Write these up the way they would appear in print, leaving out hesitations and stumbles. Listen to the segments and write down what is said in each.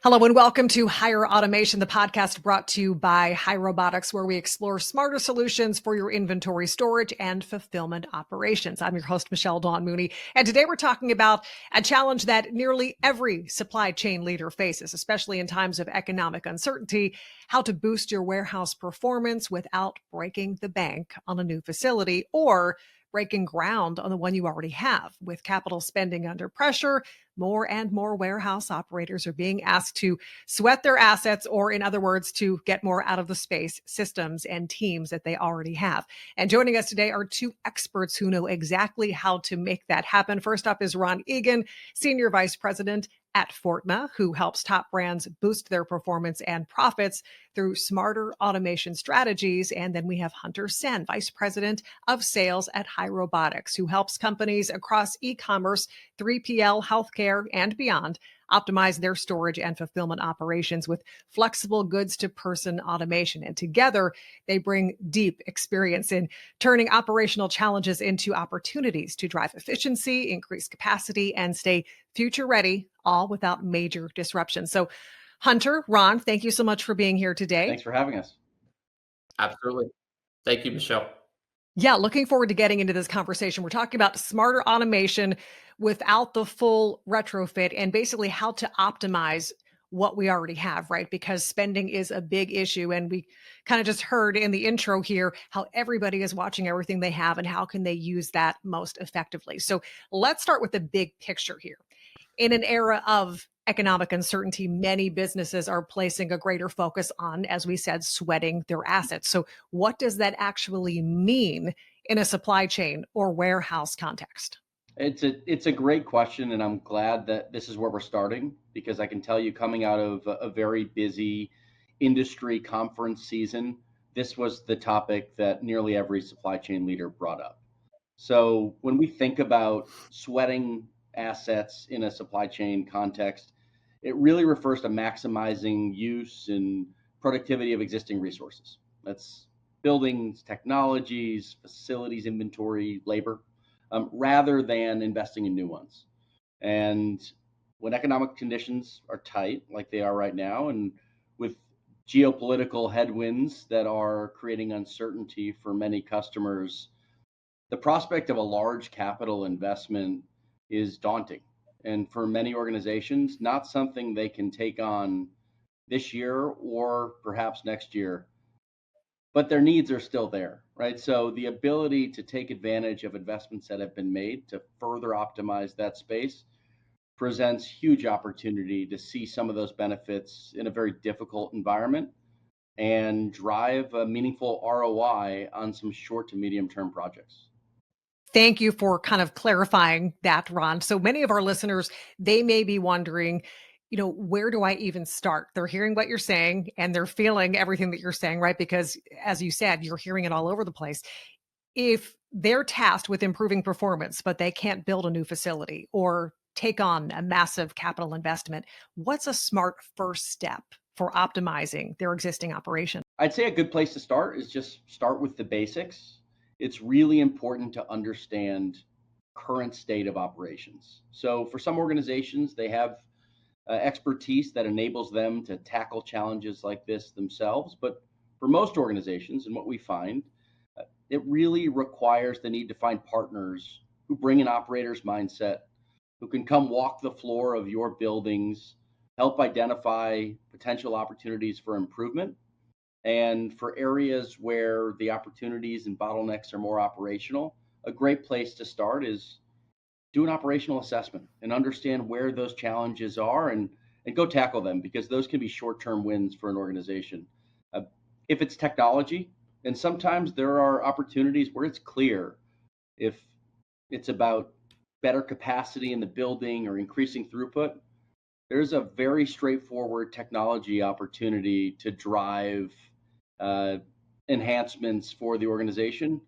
Hello and welcome to Higher Automation, the podcast brought to you by Hai Robotics, where we explore smarter solutions for your inventory storage and fulfillment operations. I'm your host, Michelle Dawn Mooney, and today we're talking about a challenge that nearly every supply chain leader faces, especially in times of economic uncertainty: how to boost your warehouse performance without breaking the bank on a new facility or breaking ground on the one you already have. With capital spending under pressure, more and more warehouse operators are being asked to sweat their assets, or in other words, to get more out of the space, systems, and teams that they already have. And joining us today are two experts who know exactly how to make that happen. First up is Ron Egan, Senior Vice President at FORTNA, who helps top brands boost their performance and profits through smarter automation strategies. And then we have Hunter Senn, Vice President of Sales at Hai Robotics, who helps companies across e-commerce, 3PL, healthcare, and beyond optimize their storage and fulfillment operations with flexible goods-to-person automation. And together, they bring deep experience in turning operational challenges into opportunities to drive efficiency, increase capacity, and stay future-ready, all without major disruption. So, Hunter, Ron, thank you so much for being here today. Thanks for having us. Absolutely. Thank you, Michelle. Yeah, looking forward to getting into this conversation. We're talking about smarter automation without the full retrofit and basically how to optimize what we already have, right? Because spending is a big issue. And we kind of just heard in the intro here how everybody is watching everything they have and how can they use that most effectively. So let's start with the big picture here. In an era of economic uncertainty, many businesses are placing a greater focus on, as we said, sweating their assets. So what does that actually mean in a supply chain or warehouse context? It's a great question, and I'm glad that this is where we're starting, because I can tell you, coming out of a very busy industry conference season, this was the topic that nearly every supply chain leader brought up. So when we think about sweating assets in a supply chain context, it really refers to maximizing use and productivity of existing resources. That's buildings, technologies, facilities, inventory, labor, rather than investing in new ones. And when economic conditions are tight, like they are right now, and with geopolitical headwinds that are creating uncertainty for many customers, the prospect of a large capital investment is daunting. And for many organizations, not something they can take on this year or perhaps next year, but their needs are still there, right? So the ability to take advantage of investments that have been made to further optimize that space presents huge opportunity to see some of those benefits in a very difficult environment and drive a meaningful ROI on some short to medium term projects. Thank you for kind of clarifying that, Ron. So many of our listeners, they may be wondering, where do I even start? They're hearing what you're saying and they're feeling everything that you're saying, right? Because as you said, you're hearing it all over the place. If they're tasked with improving performance, but they can't build a new facility or take on a massive capital investment, what's a smart first step for optimizing their existing operation? I'd say a good place to start is just start with the basics. It's really important to understand current state of operations. So for some organizations, they have expertise that enables them to tackle challenges like this themselves. But for most organizations, and what we find, it really requires the need to find partners who bring an operator's mindset, who can come walk the floor of your buildings, help identify potential opportunities for improvement. And for areas where the opportunities and bottlenecks are more operational, a great place to start is do an operational assessment and understand where those challenges are and go tackle them, because those can be short-term wins for an organization. If it's technology, and sometimes there are opportunities where it's clear, if it's about better capacity in the building or increasing throughput, there's a very straightforward technology opportunity to drive enhancements for the organization.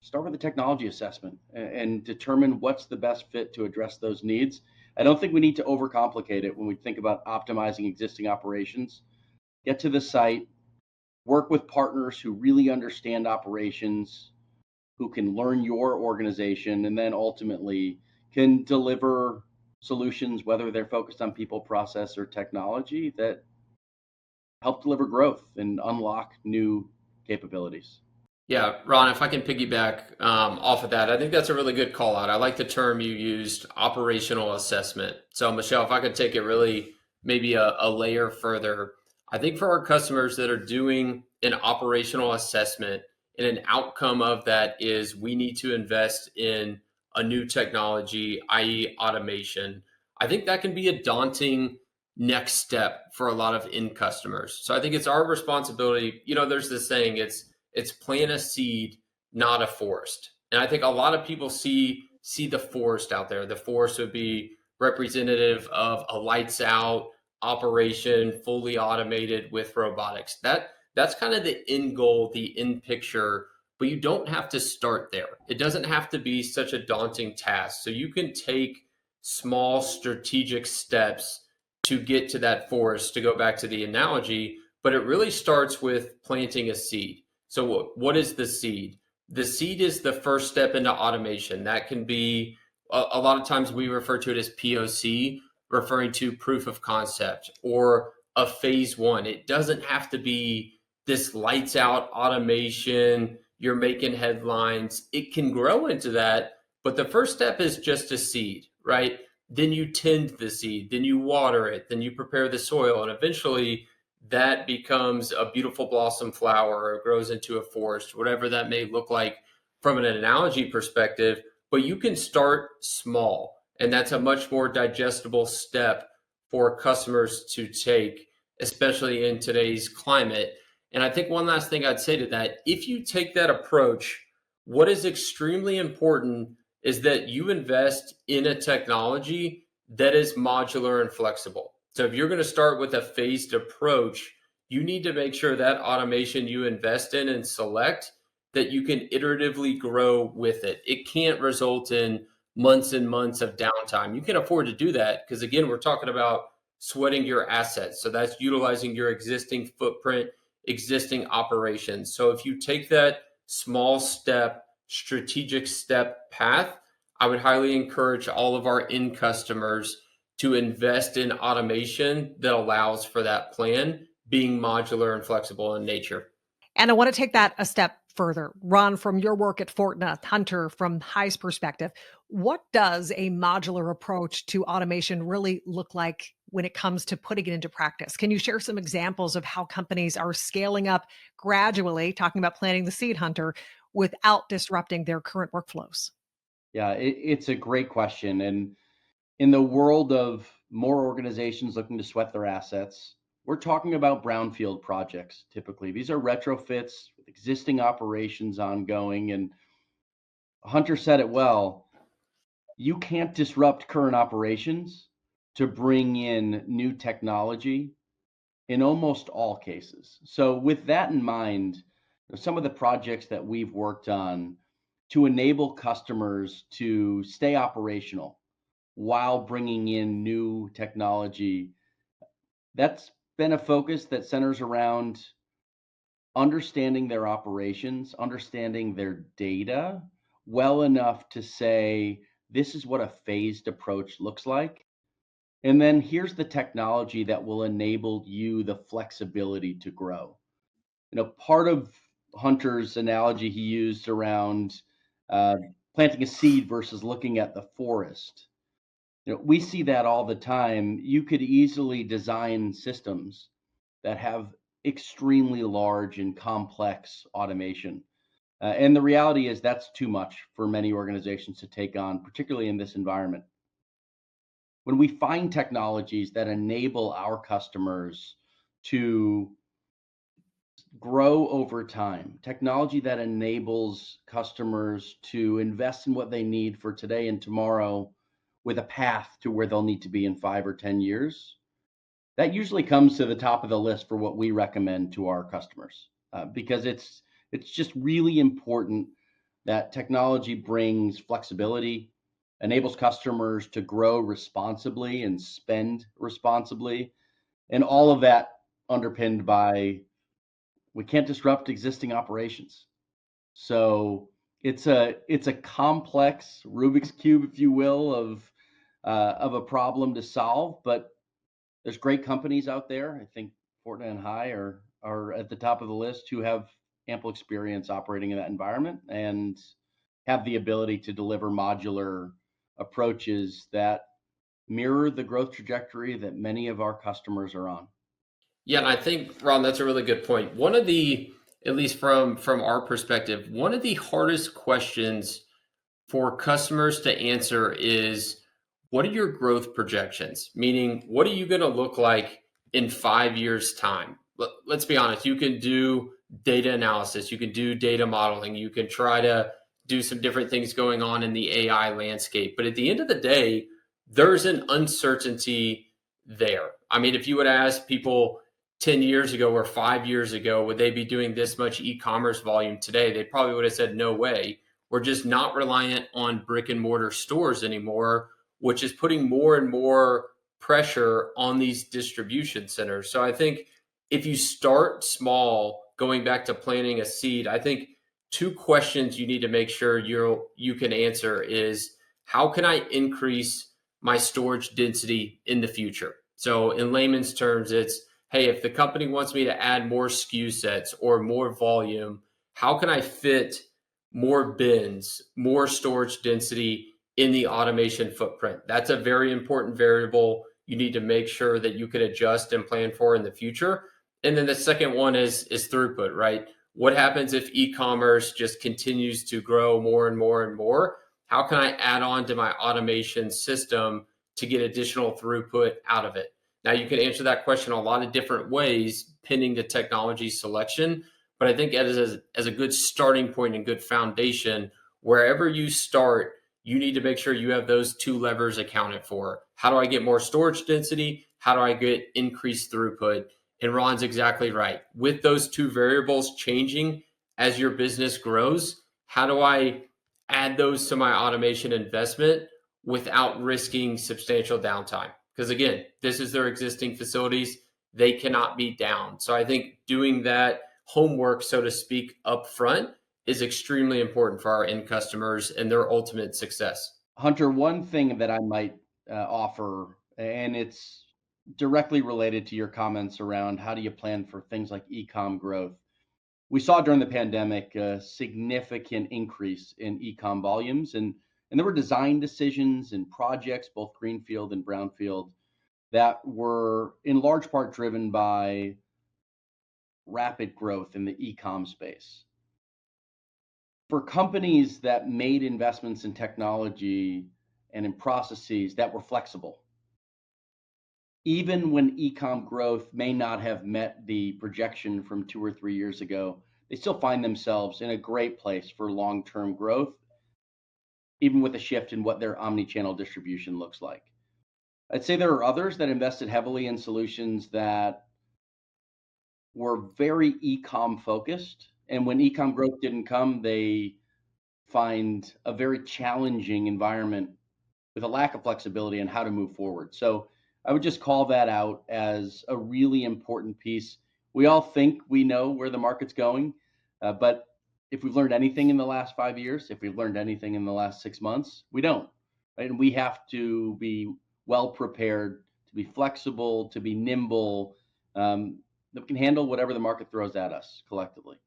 Start with a technology assessment and determine what's the best fit to address those needs. I don't think we need to overcomplicate it when we think about optimizing existing operations. Get to the site, work with partners who really understand operations, who can learn your organization, and then ultimately can deliver solutions, whether they're focused on people, process, or technology, that help deliver growth and unlock new capabilities. Yeah, Ron, if I can piggyback off of that, I think that's a really good call out. I like the term you used, operational assessment. So, Michelle, if I could take it really maybe a layer further, I think for our customers that are doing an operational assessment and an outcome of that is we need to invest in a new technology, i.e., automation. I think that can be a daunting next step for a lot of end customers. So, I think it's our responsibility. There's this saying, it's plant a seed, not a forest. And I think a lot of people see the forest out there. The forest would be representative of a lights out operation, fully automated with robotics. That's kind of the end goal, the end picture, but you don't have to start there. It doesn't have to be such a daunting task. So you can take small strategic steps to get to that forest, to go back to the analogy, but it really starts with planting a seed. So what is the seed? The seed is the first step into automation. That can be a lot of times we refer to it as POC, referring to proof of concept or a phase one. It doesn't have to be this lights out automation. You're making headlines. It can grow into that, but the first step is just a seed, right? Then you tend the seed, then you water it, then you prepare the soil, and eventually that becomes a beautiful blossom flower or grows into a forest, whatever that may look like from an analogy perspective. But you can start small, and that's a much more digestible step for customers to take, especially in today's climate. And I think one last thing I'd say to that, if you take that approach, what is extremely important is that you invest in a technology that is modular and flexible. So if you're going to start with a phased approach, you need to make sure that automation you invest in and select that you can iteratively grow with it. It can't result in months and months of downtime. You can afford to do that because, again, we're talking about sweating your assets. So that's utilizing your existing footprint, existing operations. So if you take that small step, strategic step path, I would highly encourage all of our end customers to invest in automation that allows for that plan being modular and flexible in nature. And I want to take that a step further. Ron, from your work at FORTNA, Hunter, from Hai's perspective, what does a modular approach to automation really look like when it comes to putting it into practice? Can you share some examples of how companies are scaling up gradually, talking about planting the seed, Hunter, without disrupting their current workflows? Yeah, it's a great question. And in the world of more organizations looking to sweat their assets, we're talking about brownfield projects typically. These are retrofits with existing operations ongoing. And Hunter said it well, you can't disrupt current operations to bring in new technology in almost all cases. So, with that in mind, some of the projects that we've worked on to enable customers to stay operational while bringing in new technology, that's been a focus that centers around understanding their operations, understanding their data well enough to say, this is what a phased approach looks like. And then here's the technology that will enable you the flexibility to grow. Part of Hunter's analogy he used around uh, planting a seed versus looking at the forest. We see that all the time. You could easily design systems that have extremely large and complex automation. And the reality is that's too much for many organizations to take on, particularly in this environment. When we find technologies that enable our customers to grow over time, technology that enables customers to invest in what they need for today and tomorrow with a path to where they'll need to be in 5 or 10 years, that usually comes to the top of the list for what we recommend to our customers, because it's just really important that technology brings flexibility, enables customers to grow responsibly and spend responsibly, and all of that underpinned by we can't disrupt existing operations. So it's a complex Rubik's cube, if you will, of of a problem to solve, but there's great companies out there. I think FORTNA and Hai are at the top of the list who have ample experience operating in that environment and have the ability to deliver modular approaches that mirror the growth trajectory that many of our customers are on. Yeah, and I think, Ron, that's a really good point. One of the, at least from our perspective, one of the hardest questions for customers to answer is, what are your growth projections? Meaning, what are you going to look like in 5 years' time? Let's be honest, you can do data analysis, you can do data modeling, you can try to do some different things going on in the AI landscape. But at the end of the day, there's an uncertainty there. I mean, if you would ask people 10 years ago or 5 years ago, would they be doing this much e-commerce volume today? They probably would have said, no way. We're just not reliant on brick and mortar stores anymore, which is putting more and more pressure on these distribution centers. So I think if you start small, going back to planting a seed, I think two questions you need to make sure you can answer is, how can I increase my storage density in the future? So in layman's terms, it's, hey, if the company wants me to add more SKU sets or more volume, how can I fit more bins, more storage density in the automation footprint? That's a very important variable you need to make sure that you can adjust and plan for in the future. And then the second one is throughput, right? What happens if e-commerce just continues to grow more and more and more? How can I add on to my automation system to get additional throughput out of it? Now, you can answer that question a lot of different ways, pending the technology selection. But I think as a good starting point and good foundation, wherever you start, you need to make sure you have those two levers accounted for. How do I get more storage density? How do I get increased throughput? And Ron's exactly right. With those two variables changing as your business grows, how do I add those to my automation investment without risking substantial downtime? Because again, this is their existing facilities. They cannot be down. So I think doing that homework, so to speak, up front is extremely important for our end customers and their ultimate success. Hunter, one thing that I might offer, and it's directly related to your comments around how do you plan for things like e-com growth. We saw during the pandemic a significant increase in e-com volumes, and there were design decisions and projects, both greenfield and brownfield, that were in large part driven by rapid growth in the e-com space. For companies that made investments in technology and in processes that were flexible, even when e-com growth may not have met the projection from 2 or 3 years ago, they still find themselves in a great place for long-term growth, even with a shift in what their omni-channel distribution looks like. I'd say there are others that invested heavily in solutions that were very e-com focused. And when e-com growth didn't come, they find a very challenging environment with a lack of flexibility on how to move forward. So I would just call that out as a really important piece. We all think we know where the market's going, but if we've learned anything in the last 5 years, if we've learned anything in the last 6 months, we don't. Right? And we have to be well prepared, to be flexible, to be nimble, that we can handle whatever the market throws at us collectively.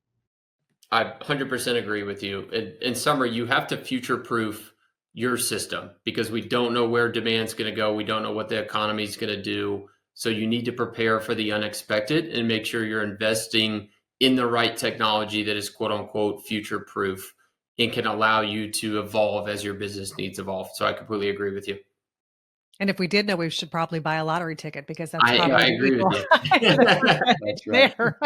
I 100% agree with you. In summary, you have to future-proof your system because we don't know where demand's going to go. We don't know what the economy is going to do. So you need to prepare for the unexpected and make sure you're investing in the right technology that is quote unquote future-proof and can allow you to evolve as your business needs evolve. So I completely agree with you. And if we did know, we should probably buy a lottery ticket because that's I probably agree with you. That's right. there.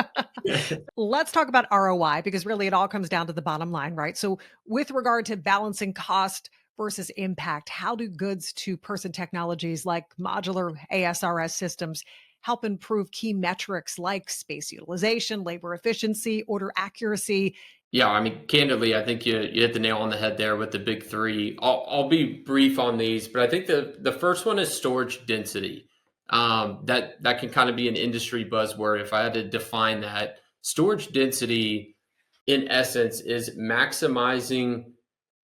Let's talk about ROI because really it all comes down to the bottom line, right? So with regard to balancing cost versus impact, how do goods to person technologies like modular ASRS systems help improve key metrics like space utilization, labor efficiency, order accuracy? Yeah, I mean, candidly, I think you hit the nail on the head there with the big three. I'll be brief on these, but I think the first one is storage density. That can kind of be an industry buzzword. If I had to define that, storage density, in essence, is maximizing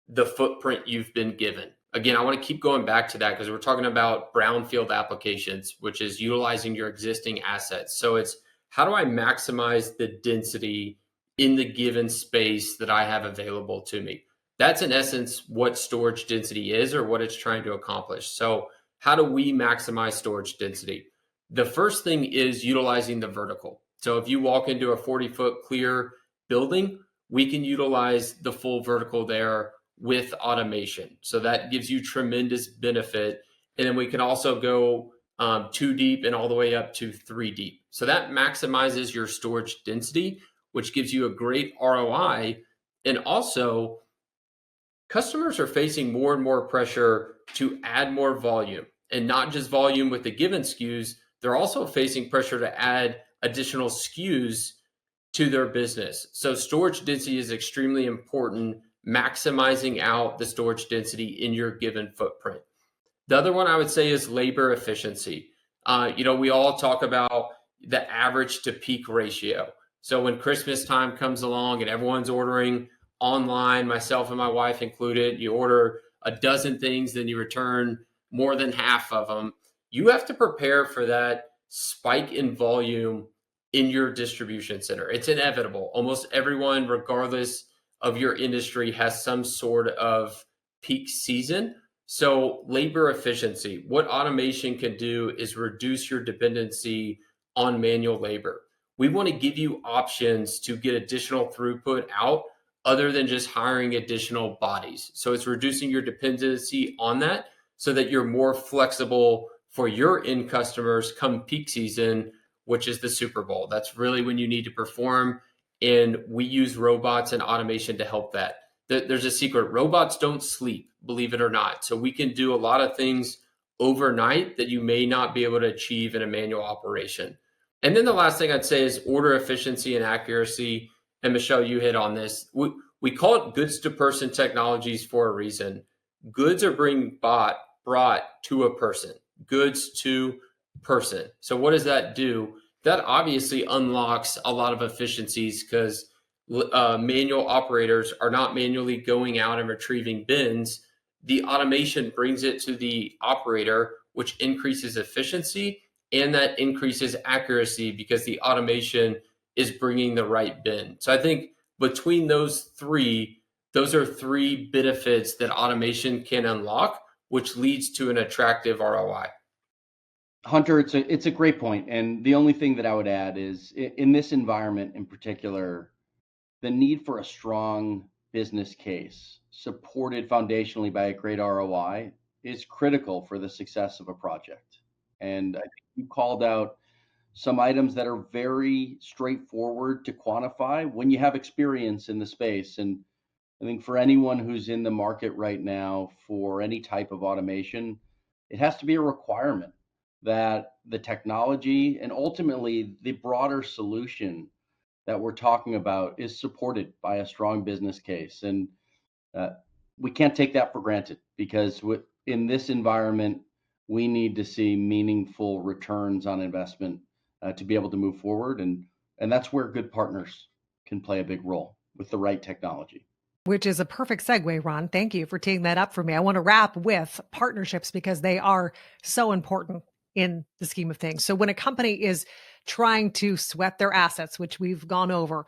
the footprint you've been given. Again, I want to keep going back to that because we're talking about brownfield applications, which is utilizing your existing assets. So it's how do I maximize the density in the given space that I have available to me? That's in essence what storage density is or what it's trying to accomplish. So, how do we maximize storage density? The first thing is utilizing the vertical. So, if you walk into a 40-foot clear building, we can utilize the full vertical there with automation. So that gives you tremendous benefit. And then we can also go 2 deep and all the way up to 3 deep. So that maximizes your storage density, which gives you a great ROI. And also, customers are facing more and more pressure to add more volume, and not just volume with the given SKUs. They're also facing pressure to add additional SKUs to their business. So storage density is extremely important, maximizing out the storage density in your given footprint. The other one I would say is labor efficiency. We all talk about the average to peak ratio. So when Christmas time comes along and everyone's ordering online, myself and my wife included, you order a dozen things, then you return more than half of them. You have to prepare for that spike in volume in your distribution center. It's inevitable. Almost everyone, regardless of your industry, has some sort of peak season. So labor efficiency, what automation can do is reduce your dependency on manual labor. We want to give you options to get additional throughput out other than just hiring additional bodies. So it's reducing your dependency on that so that you're more flexible for your end customers come peak season, which is the Super Bowl. That's really when you need to perform. And we use robots and automation to help that. There's a secret. Robots don't sleep, believe it or not. So we can do a lot of things overnight that you may not be able to achieve in a manual operation. And then the last thing I'd say is order efficiency and accuracy. And Michelle, you hit on this. We call it goods to person technologies for a reason. Goods are being brought to a person. Goods to person. So what does that do? That obviously unlocks a lot of efficiencies because manual operators are not manually going out and retrieving bins. The automation brings it to the operator, which increases efficiency and that increases accuracy because the automation is bringing the right bin. So I think between those are three benefits that automation can unlock, which leads to an attractive ROI. Hunter, it's a great point. And the only thing that I would add is in this environment in particular, the need for a strong business case supported foundationally by a great ROI is critical for the success of a project. And I think you called out some items that are very straightforward to quantify when you have experience in the space. And I think for anyone who's in the market right now for any type of automation, it has to be a requirement that the technology and ultimately the broader solution that we're talking about is supported by a strong business case. And uh, we can't take that for granted because in this environment, we need to see meaningful returns on investment to be able to move forward. And that's where good partners can play a big role with the right technology. Which is a perfect segue, Ron. Thank you for teeing that up for me. I want to wrap with partnerships because they are so important in the scheme of things. So when a company is trying to sweat their assets, which we've gone over,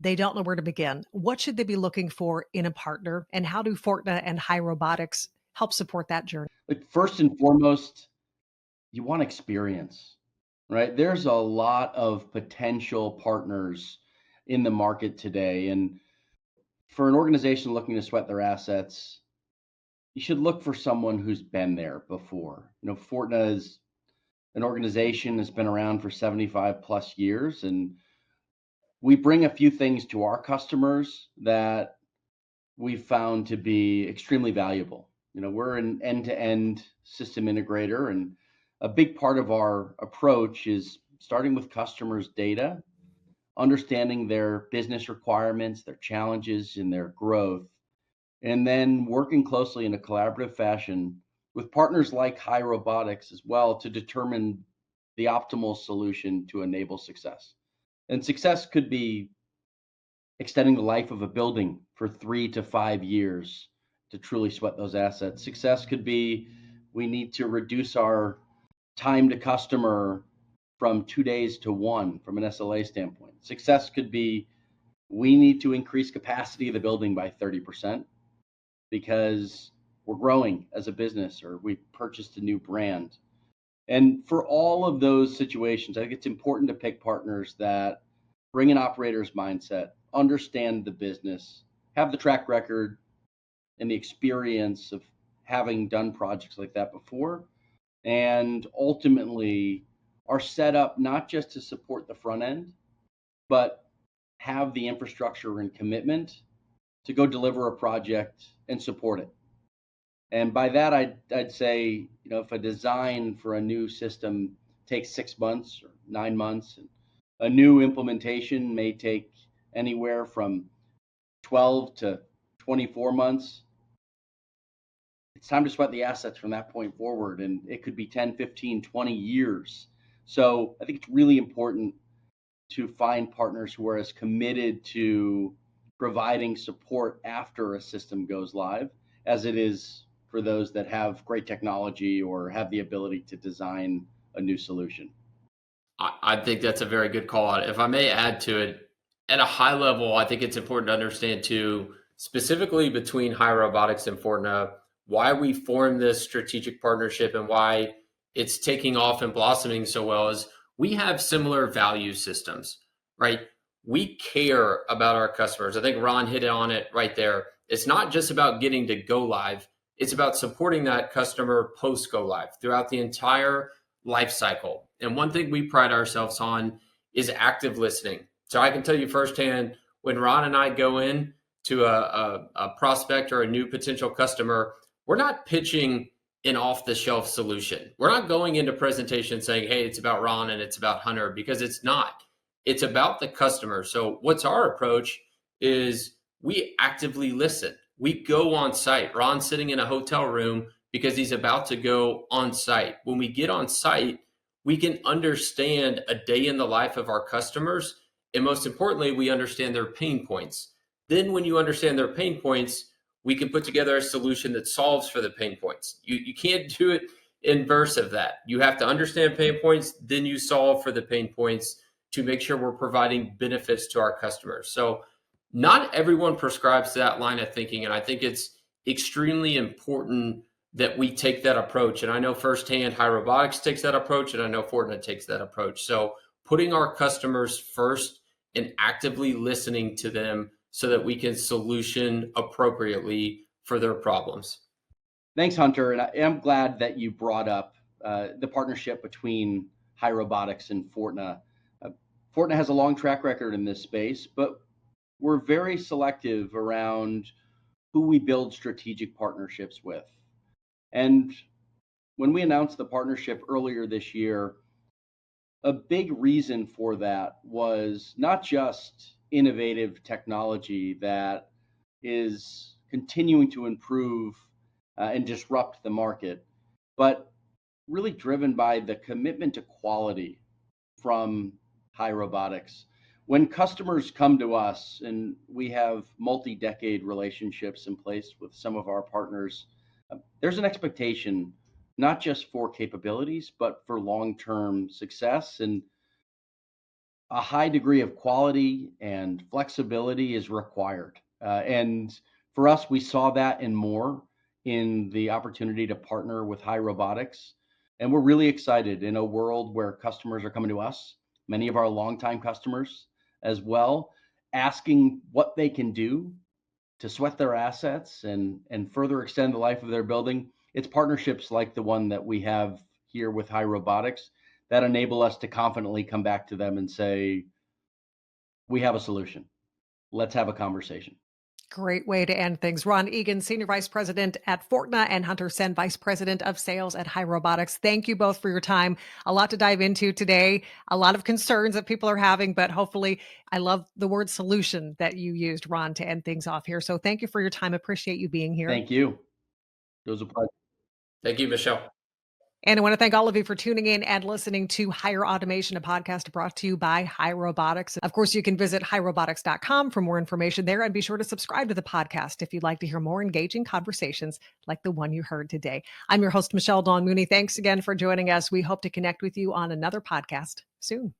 they don't know where to begin. What should they be looking for in a partner? And how do FORTNA and Hai Robotics help support that journey? Like first and foremost, you want experience, right? There's a lot of potential partners in the market today. And for an organization looking to sweat their assets, you should look for someone who's been there before. FORTNA is an organization that's been around for 75 plus years, and we bring a few things to our customers that we've found to be extremely valuable. We're an end-to-end system integrator, and a big part of our approach is starting with customers' data, understanding their business requirements, their challenges, and their growth, and then working closely in a collaborative fashion with partners like Hai Robotics as well to determine the optimal solution to enable success. And success could be extending the life of a building for 3 to 5 years to truly sweat those assets. Success could be we need to reduce our time to customer from 2 days to one from an SLA standpoint. Success could be we need to increase capacity of the building by 30% because we're growing as a business or we purchased a new brand. And for all of those situations, I think it's important to pick partners that bring an operator's mindset, understand the business, have the track record and the experience of having done projects like that before, and ultimately are set up not just to support the front end, but have the infrastructure and commitment to go deliver a project and support it. And by that, I'd say, if a design for a new system takes 6 months or 9 months, and a new implementation may take anywhere from 12 to 24 months, it's time to sweat the assets from that point forward. And it could be 10, 15, 20 years. So I think it's really important to find partners who are as committed to providing support after a system goes live as it is for those that have great technology or have the ability to design a new solution. I think that's a very good call out. If I may add to it, at a high level, I think it's important to understand too, specifically between Hai Robotics and FORTNA, why we formed this strategic partnership and why it's taking off and blossoming so well is we have similar value systems, right? We care about our customers. I think Ron hit on it right there. It's not just about getting to go live. It's about supporting that customer post go live throughout the entire life cycle. And one thing we pride ourselves on is active listening. So I can tell you firsthand, when Ron and I go in to a prospect or a new potential customer, we're not pitching an off-the-shelf solution. We're not going into presentation saying, hey, it's about Ron and it's about Hunter, because it's not. It's about the customer. So what's our approach is we actively listen. We go on site. Ron's sitting in a hotel room because he's about to go on site. When we get on site, we can understand a day in the life of our customers. And most importantly, we understand their pain points. Then when you understand their pain points, we can put together a solution that solves for the pain points. You can't do it inverse of that. You have to understand pain points, then you solve for the pain points to make sure we're providing benefits to our customers. So not everyone prescribes to that line of thinking. And I think it's extremely important that we take that approach. And I know firsthand Hai Robotics takes that approach, and I know FORTNA takes that approach. So putting our customers first and actively listening to them so that we can solution appropriately for their problems. Thanks, Hunter. And I'm glad that you brought up the partnership between Hai Robotics and FORTNA. FORTNA has a long track record in this space, but we're very selective around who we build strategic partnerships with. And when we announced the partnership earlier this year, a big reason for that was not just innovative technology that is continuing to improve and disrupt the market, but really driven by the commitment to quality from Hai Robotics. When customers come to us, and we have multi-decade relationships in place with some of our partners, there's an expectation not just for capabilities, but for long-term success. And a high degree of quality and flexibility is required. And for us, we saw that and more in the opportunity to partner with Hai Robotics. And we're really excited in a world where customers are coming to us, many of our longtime customers as well, asking what they can do to sweat their assets and further extend the life of their building. It's partnerships like the one that we have here with Hai Robotics that enable us to confidently come back to them and say, we have a solution. Let's have a conversation. Great way to end things. Ron Egan, Senior Vice President at FORTNA, and Hunter Senn, Vice President of Sales at Hai Robotics. Thank you both for your time. A lot to dive into today, a lot of concerns that people are having, but hopefully, I love the word solution that you used, Ron, to end things off here. So thank you for your time. Appreciate you being here. Thank you. It was a pleasure. Thank you, Michelle. And I want to thank all of you for tuning in and listening to Higher Automation, a podcast brought to you by Hai Robotics. Of course, you can visit highrobotics.com for more information there, and be sure to subscribe to the podcast if you'd like to hear more engaging conversations like the one you heard today. I'm your host, Michelle Dawn Mooney. Thanks again for joining us. We hope to connect with you on another podcast soon.